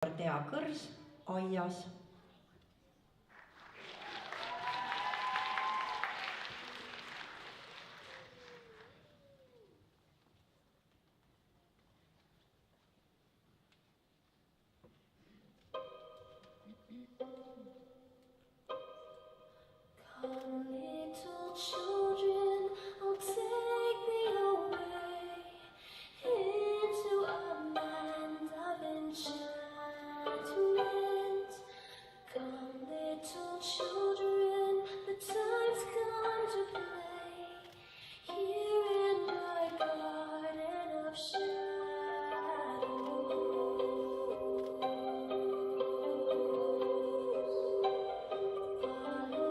Tea kõrs aias. Come, little children, I'll take thee away into a land of enchantment. Come, little children, the time's come to play here in my garden of shadows.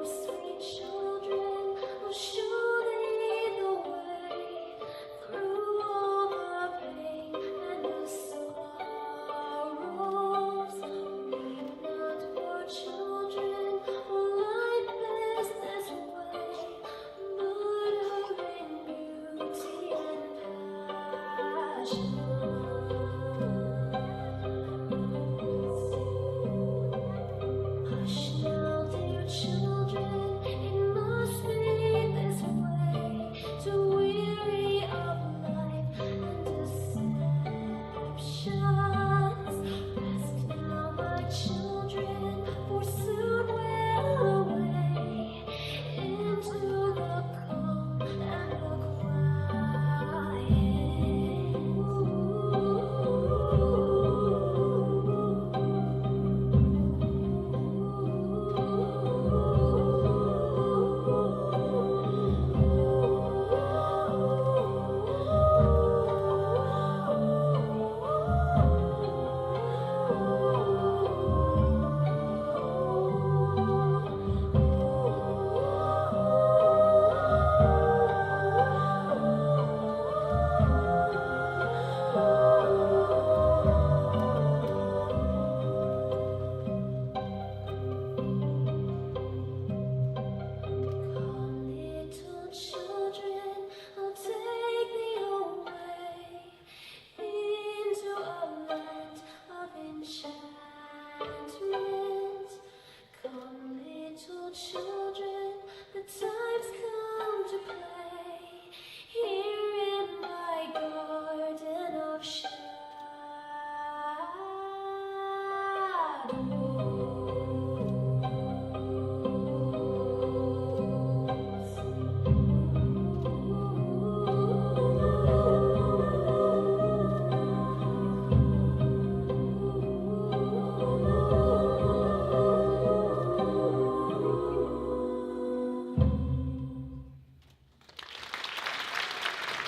Sweet children, I'll show thee the way through all the pain and the sorrows. Weep not, for children will light this way, but are in beauty and passion. Hush now, dear children, it must be this way, to weary of life and deceptions. Rest now, my children, for soon we're away into the calm and the Come, little children, I'll take thee away into a land of enchantment. Come, little children, the time's come to play here in my garden of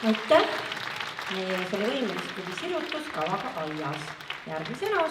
Aitäh! Meie selle võimelist tuli sirutus kavaga aias. Järgmisena